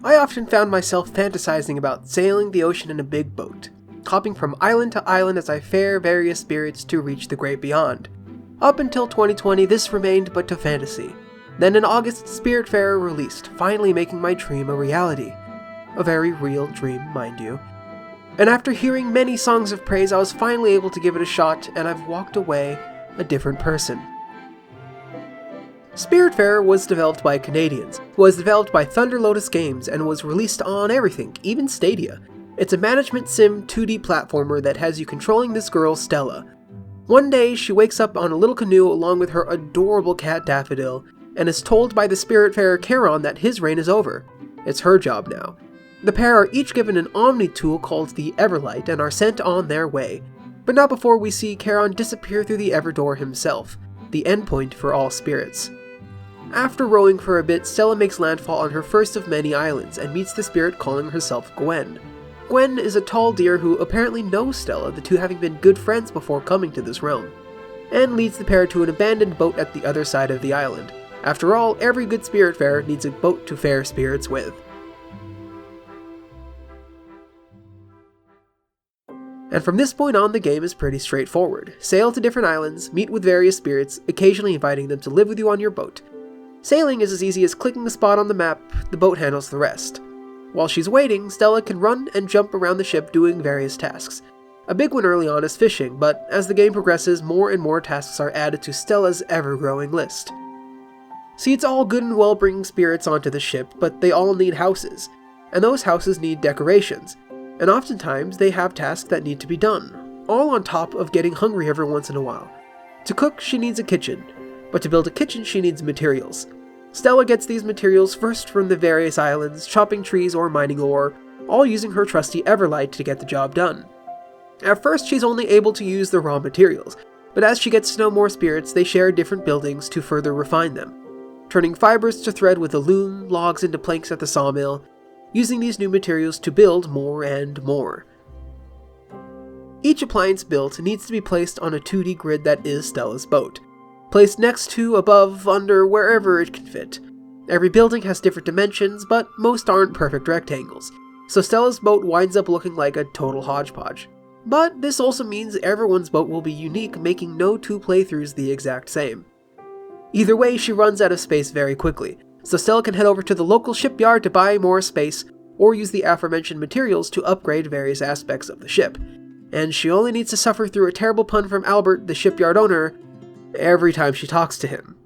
I often found myself fantasizing about sailing the ocean in a big boat, hopping from island to island as I fare various spirits to reach the great beyond. Up until 2020, this remained but a fantasy. Then in August, Spiritfarer released, finally making my dream a reality. A very real dream, mind you. And after hearing many songs of praise, I was finally able to give it a shot, and I've walked away a different person. Spiritfarer was developed by Canadians, was developed by Thunder Lotus Games, and was released on everything, even Stadia. It's a management sim 2D platformer that has you controlling this girl, Stella. One day, she wakes up on a little canoe along with her adorable cat Daffodil, and is told by the Spiritfarer Charon that his reign is over. It's her job now. The pair are each given an Omni tool called the Everlight and are sent on their way, but not before we see Charon disappear through the Everdoor himself, the endpoint for all spirits. After rowing for a bit, Stella makes landfall on her first of many islands and meets the spirit calling herself Gwen. Gwen is a tall deer who apparently knows Stella, the two having been good friends before coming to this realm, and leads the pair to an abandoned boat at the other side of the island. After all, every good Spiritfarer needs a boat to fare spirits with. And from this point on, the game is pretty straightforward. Sail to different islands, meet with various spirits, occasionally inviting them to live with you on your boat. Sailing is as easy as clicking a spot on the map, the boat handles the rest. While she's waiting, Stella can run and jump around the ship doing various tasks. A big one early on is fishing, but as the game progresses, more and more tasks are added to Stella's ever-growing list. See, it's all good and well bringing spirits onto the ship, but they all need houses, and those houses need decorations. And oftentimes, they have tasks that need to be done, all on top of getting hungry every once in a while. To cook, she needs a kitchen, but to build a kitchen, she needs materials. Stella gets these materials first from the various islands, chopping trees or mining ore, all using her trusty Everlight to get the job done. At first, she's only able to use the raw materials, but as she gets to know more spirits, they share different buildings to further refine them, turning fibers to thread with a loom, logs into planks at the sawmill, using these new materials to build more and more. Each appliance built needs to be placed on a 2D grid that is Stella's boat, placed next to, above, under, wherever it can fit. Every building has different dimensions, but most aren't perfect rectangles, so Stella's boat winds up looking like a total hodgepodge. But this also means everyone's boat will be unique, making no two playthroughs the exact same. Either way, she runs out of space very quickly, so Stella can head over to the local shipyard to buy more space, or use the aforementioned materials to upgrade various aspects of the ship. And she only needs to suffer through a terrible pun from Albert, the shipyard owner, every time she talks to him.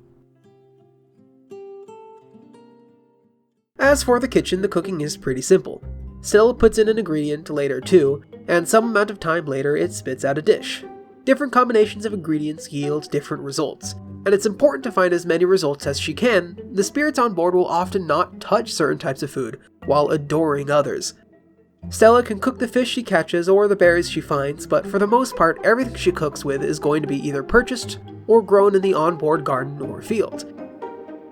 As for the kitchen, the cooking is pretty simple. Stella puts in an ingredient later too, and some amount of time later it spits out a dish. Different combinations of ingredients yield different results, and it's important to find as many results as she can. The spirits on board will often not touch certain types of food, while adoring others. Stella can cook the fish she catches or the berries she finds, but for the most part, everything she cooks with is going to be either purchased or grown in the onboard garden or field.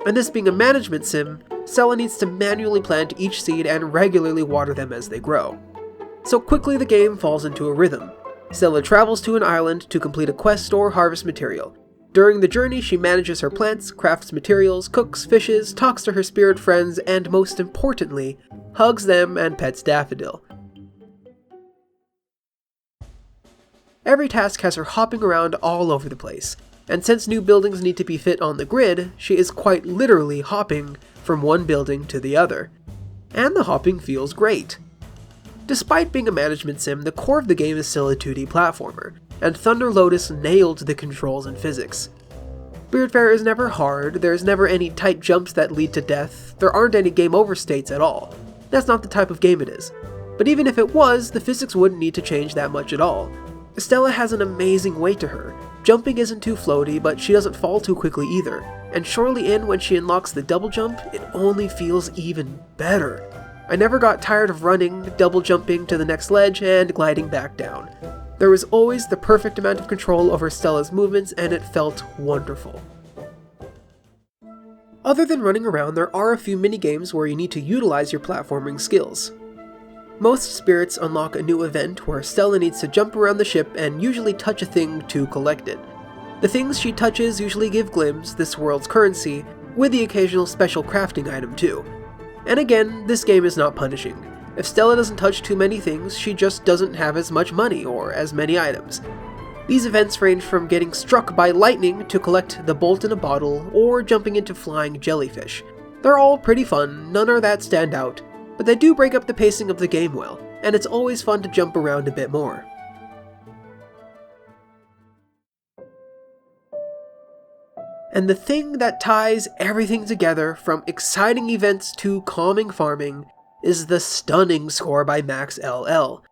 And this being a management sim, Stella needs to manually plant each seed and regularly water them as they grow. So quickly the game falls into a rhythm. Stella travels to an island to complete a quest or harvest material. During the journey, she manages her plants, crafts materials, cooks, fishes, talks to her spirit friends, and most importantly, hugs them and pets Daffodil. Every task has her hopping around all over the place, and since new buildings need to be fit on the grid, she is quite literally hopping from one building to the other. And the hopping feels great. Despite being a management sim, the core of the game is still a 2D platformer, and Thunder Lotus nailed the controls and physics. Spiritfarer is never hard, there's never any tight jumps that lead to death, there aren't any game over states at all. That's not the type of game it is. But even if it was, the physics wouldn't need to change that much at all. Stella has an amazing weight to her. Jumping isn't too floaty, but she doesn't fall too quickly either. And shortly in, when she unlocks the double jump, it only feels even better. I never got tired of running, double jumping to the next ledge, and gliding back down. There was always the perfect amount of control over Stella's movements, and it felt wonderful. Other than running around, there are a few minigames where you need to utilize your platforming skills. Most spirits unlock a new event where Stella needs to jump around the ship and usually touch a thing to collect it. The things she touches usually give Glims, this world's currency, with the occasional special crafting item too. And again, this game is not punishing. If Stella doesn't touch too many things, she just doesn't have as much money or as many items. These events range from getting struck by lightning to collect the bolt in a bottle, or jumping into flying jellyfish. They're all pretty fun, none are that stand out, but they do break up the pacing of the game well, and it's always fun to jump around a bit more. And the thing that ties everything together, from exciting events to calming farming, is the stunning score by Max LL.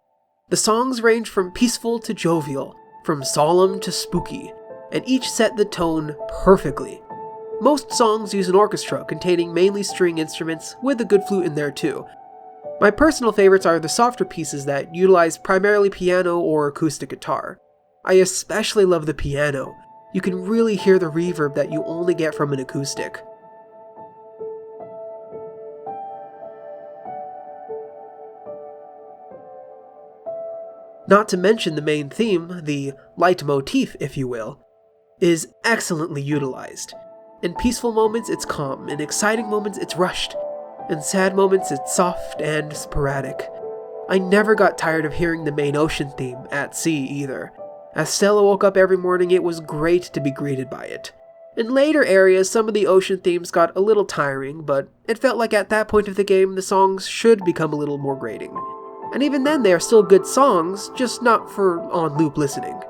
The songs range from peaceful to jovial, from solemn to spooky, and each set the tone perfectly. Most songs use an orchestra containing mainly string instruments, with a good flute in there too. My personal favorites are the softer pieces that utilize primarily piano or acoustic guitar. I especially love the piano. You can really hear the reverb that you only get from an acoustic. Not to mention the main theme, the leitmotif if you will, is excellently utilized. In peaceful moments it's calm, in exciting moments it's rushed, in sad moments it's soft and sporadic. I never got tired of hearing the main ocean theme, At Sea, either. As Stella woke up every morning, it was great to be greeted by it. In later areas, some of the ocean themes got a little tiring, but it felt like at that point of the game, the songs should become a little more grating. And even then, they are still good songs, just not for on-loop listening.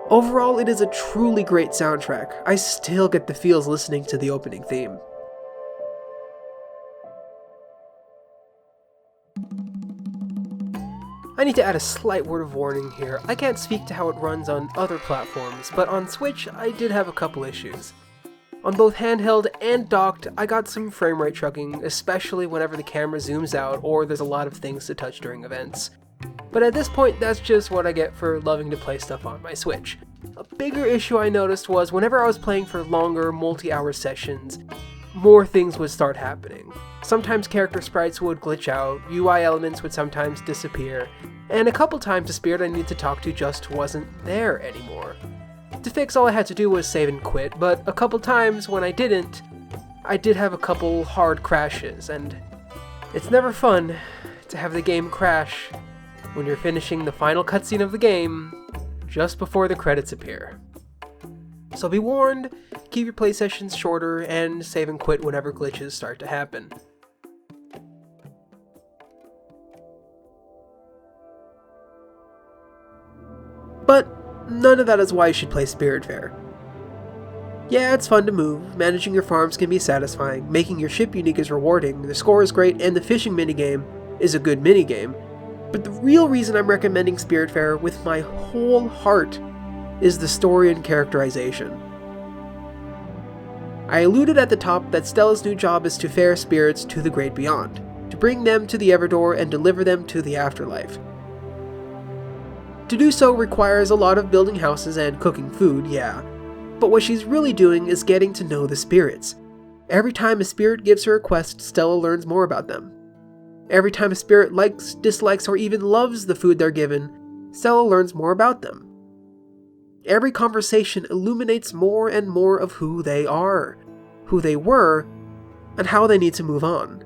Overall, it is a truly great soundtrack. I still get the feels listening to the opening theme. I need to add a slight word of warning here. I can't speak to how it runs on other platforms, but on Switch, I did have a couple issues. On both handheld and docked, I got some frame rate trucking, especially whenever the camera zooms out or there's a lot of things to touch during events. But at this point, that's just what I get for loving to play stuff on my Switch. A bigger issue I noticed was whenever I was playing for longer, multi-hour sessions, more things would start happening. Sometimes character sprites would glitch out, UI elements would sometimes disappear, and a couple times the spirit I needed to talk to just wasn't there anymore. To fix, all I had to do was save and quit, but a couple times when I didn't, I did have a couple hard crashes, and it's never fun to have the game crash when you're finishing the final cutscene of the game just before the credits appear. So be warned, keep your play sessions shorter, and save and quit whenever glitches start to happen. But none of that is why you should play Spiritfarer. Yeah, it's fun to move, managing your farms can be satisfying, making your ship unique is rewarding, the score is great, and the fishing minigame is a good minigame. But the real reason I'm recommending Spiritfarer with my whole heart is the story and characterization. I alluded at the top that Stella's new job is to fare spirits to the great beyond, to bring them to the Everdoor and deliver them to the afterlife. To do so requires a lot of building houses and cooking food, yeah, but what she's really doing is getting to know the spirits. Every time a spirit gives her a quest, Stella learns more about them. Every time a spirit likes, dislikes, or even loves the food they're given, Stella learns more about them. Every conversation illuminates more and more of who they are, who they were, and how they need to move on.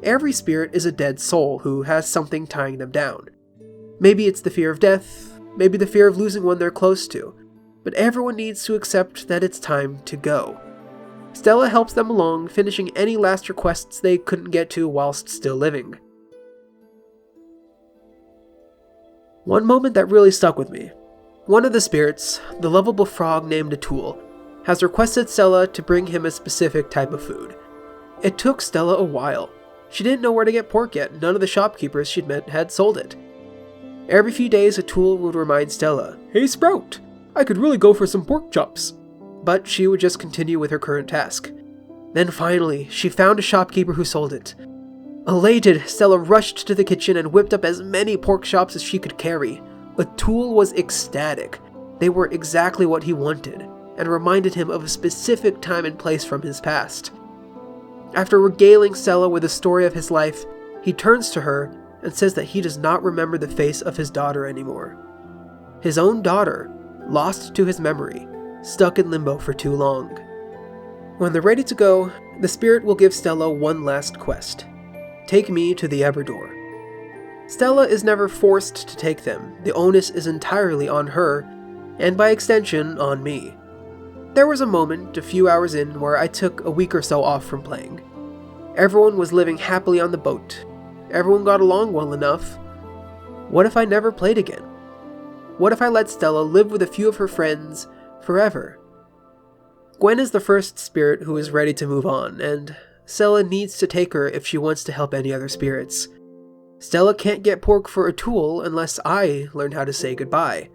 Every spirit is a dead soul who has something tying them down. Maybe it's the fear of death, maybe the fear of losing one they're close to, but everyone needs to accept that it's time to go. Stella helps them along, finishing any last requests they couldn't get to whilst still living. One moment that really stuck with me. One of the spirits, the lovable frog named Atul, has requested Stella to bring him a specific type of food. It took Stella a while. She didn't know where to get pork yet, none of the shopkeepers she'd met had sold it. Every few days Atul would remind Stella, "Hey Sprout, I could really go for some pork chops." But she would just continue with her current task. Then finally, she found a shopkeeper who sold it. Elated, Stella rushed to the kitchen and whipped up as many pork chops as she could carry. Atul was ecstatic. They were exactly what he wanted, and reminded him of a specific time and place from his past. After regaling Stella with the story of his life, he turns to her and says that he does not remember the face of his daughter anymore. His own daughter, lost to his memory, stuck in limbo for too long. When they're ready to go, the spirit will give Stella one last quest. Take me to the Everdor. Stella is never forced to take them. The onus is entirely on her, and by extension, on me. There was a moment, a few hours in, where I took a week or so off from playing. Everyone was living happily on the boat. Everyone got along well enough. What if I never played again? What if I let Stella live with a few of her friends forever? Gwen is the first spirit who is ready to move on, and Stella needs to take her if she wants to help any other spirits. Stella can't get pork for a tool unless I learn how to say goodbye.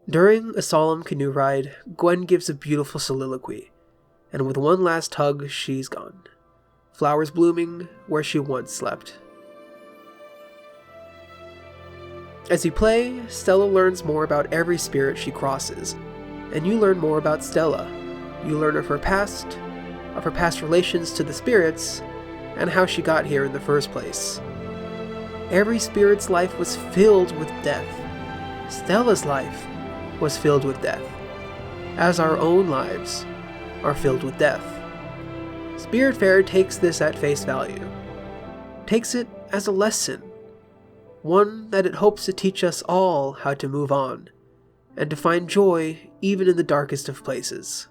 During a solemn canoe ride, Gwen gives a beautiful soliloquy, and with one last hug, she's gone. Flowers blooming where she once slept. As you play, Stella learns more about every spirit she crosses, and you learn more about Stella. You learn of her past relations to the spirits, and how she got here in the first place. Every spirit's life was filled with death. Stella's life was filled with death, as our own lives are filled with death. Spiritfarer takes this at face value, takes it as a lesson, one that it hopes to teach us all how to move on, and to find joy even in the darkest of places.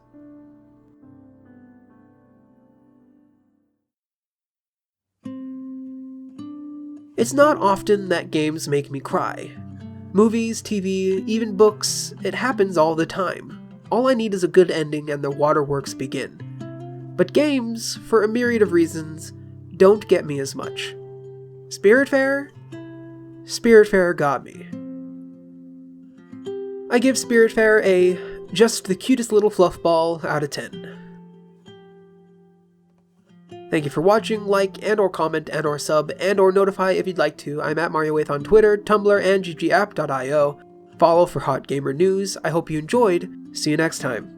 It's not often that games make me cry. Movies, TV, even books, it happens all the time. All I need is a good ending and the waterworks begin. But games, for a myriad of reasons, don't get me as much. Spiritfarer? Spiritfarer got me. I give Spiritfarer a just the cutest little fluff ball out of 10. Thank you for watching. Like and or comment and or sub and or notify if you'd like to. I'm at MarioWaith on Twitter, Tumblr, and ggapp.io. Follow for hot gamer news. I hope you enjoyed. See you next time.